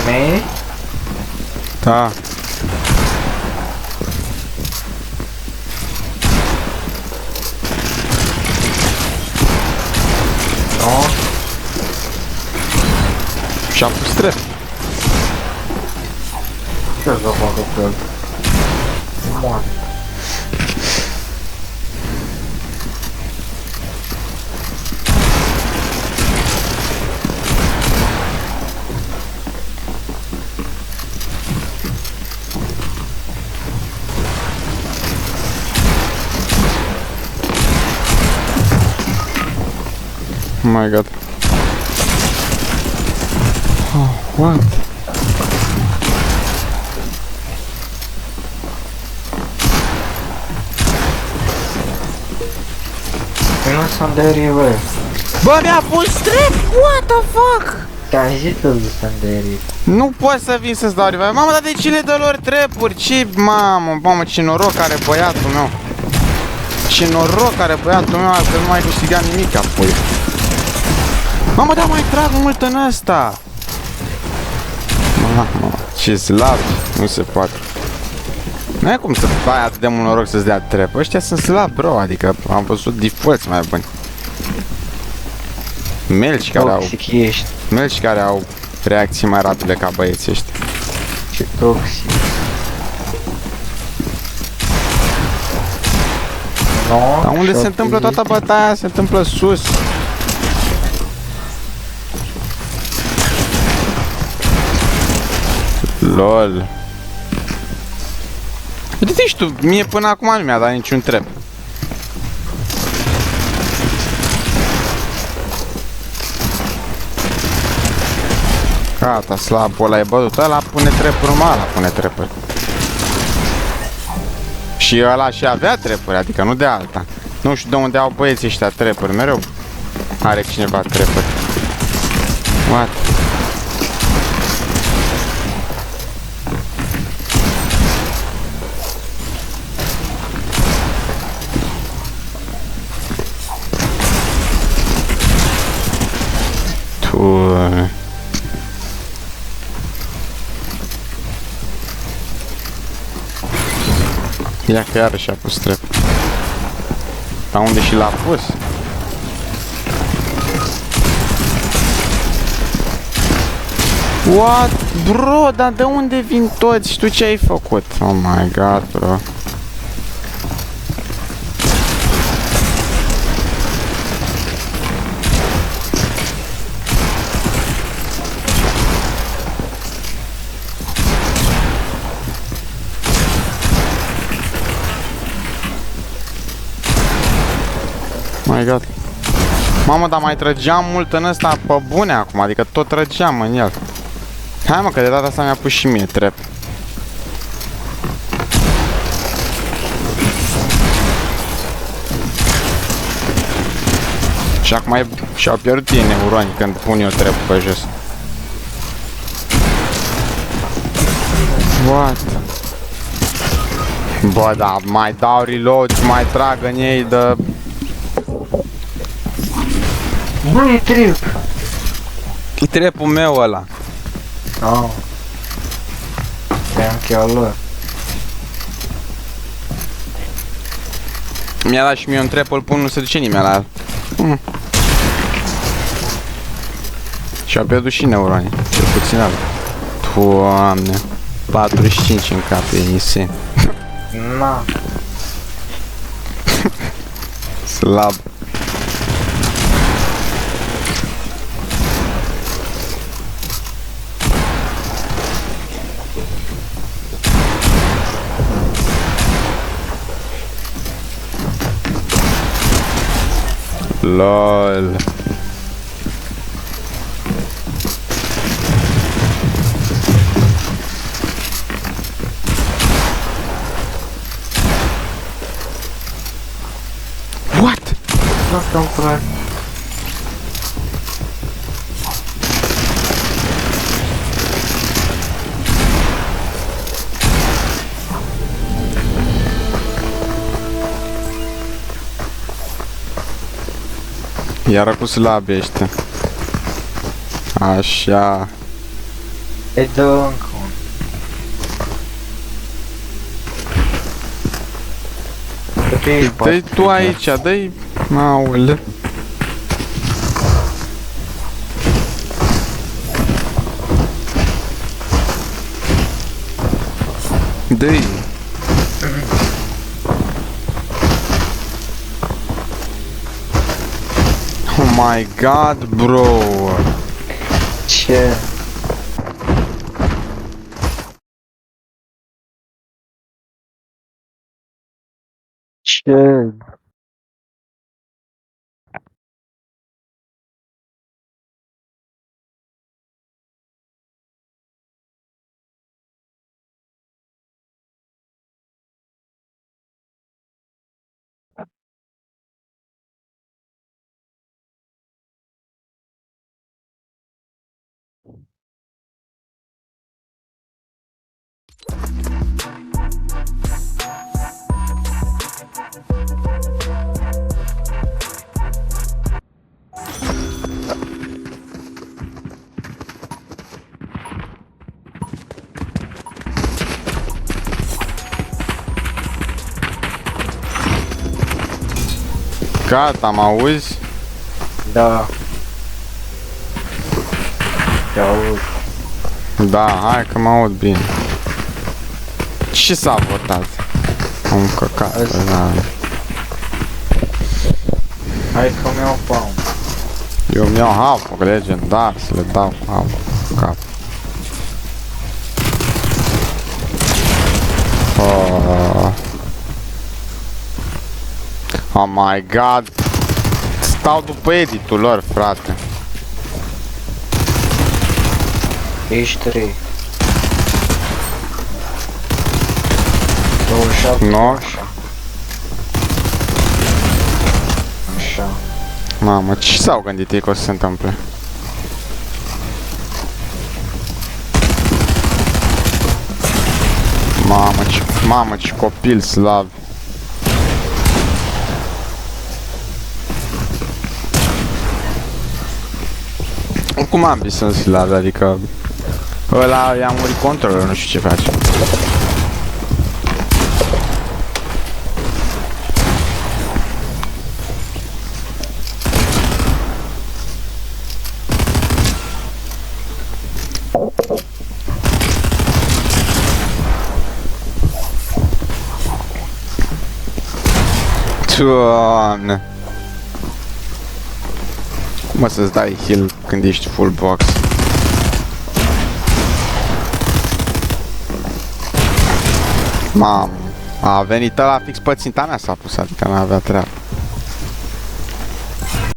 mei? Da. Nu? Și-a pus trep. Ce să facă cu el? Moare. Oh my god. Oh, what? Păi nu sanderii, bă. Bă, mi-a pus trep! What the fuck? Te-am zis că sunt sanderii. Nu poți să vin să-ți dau revive. Mamă, dar de ce le dă lor trepuri? Ce, mamă, ce noroc are băiatul meu. Ce noroc are băiatul meu, că nu mai câștiga nimic apoi. Mamă, dar mai trag mult în ăsta. Mamă, ce slab, nu se poate. Nu e cum să ai atât de mult noroc să-ți dea trep. Ăștia sunt slab, bro, adică am văzut defaults mai buni. Melci care au reacții mai rapide ca băieții ăștia. Ce toxic. No, Dar unde se întâmplă toată bătaia? Se întâmplă sus. LOL. Uite-te și tu, mie până acum nu mi-a dat niciun trep. Gata, slabul ăla e bătut, ăla pune trepuri, ăla pune trepuri. Și ăla și avea trepuri, adică nu de alta. Nu știu de unde au băieții ăștia trepuri, mereu are cineva trepuri. What? Tu... Ia că iarăși a pus trep. Dar unde și l-a pus? What? Bro, dar de unde vin toți? Și tu ce ai făcut? Oh my god, bro. My god. Mamă, dar mai trăgeam mult în ăsta pe bune acum, adică tot trăgeam în el. Hai mă, că de data asta mi-a pus și mie trep. Și acum și-au pierdut ei neuroni când pun eu trep pe jos. What? Bă, da, mai dau reload și mai trag în ei de... Nu e trip. E trepul meu ăla. Oh. Te-am chiar lor. Mi-a dat și mie un trep, îl pun, nu se duce nimeni la el. Și-a pierdut și neuronii, cel puțin ala. Doamne, 45 în cap, e insane. Na. Slab. LOL. What? Nu s-a întâmplat. Iar cu slabi ăștia. Așa. Îi dă încă un. Că tu ești Dă-i tu aici, dă-i... Aule. Dă-i. Oh my god, bro. Ce? Ce? Gata, mă auzi? Da. Te aud. Da, hai că mă aud bine. Ce s-a votat? Am căcat, da. Hai că mi-au palm. Eu mi-au half legendar să le dau half cap. Oh my god. Stau după editul lor, frate. Ești 3. 27. No. Așa. Așa. Mamă, ce s-au gândit ei că o să se întâmple? Mamă, ce copil slav. Oricum ambii sunt slavi, adică ăla i-a murit controlul, nu știu ce face. Doamne. Cum să-ți dai heal când ești full box? Mamă, a venit ăla fix pe ținta mea s-a pus, adică n-avea treabă.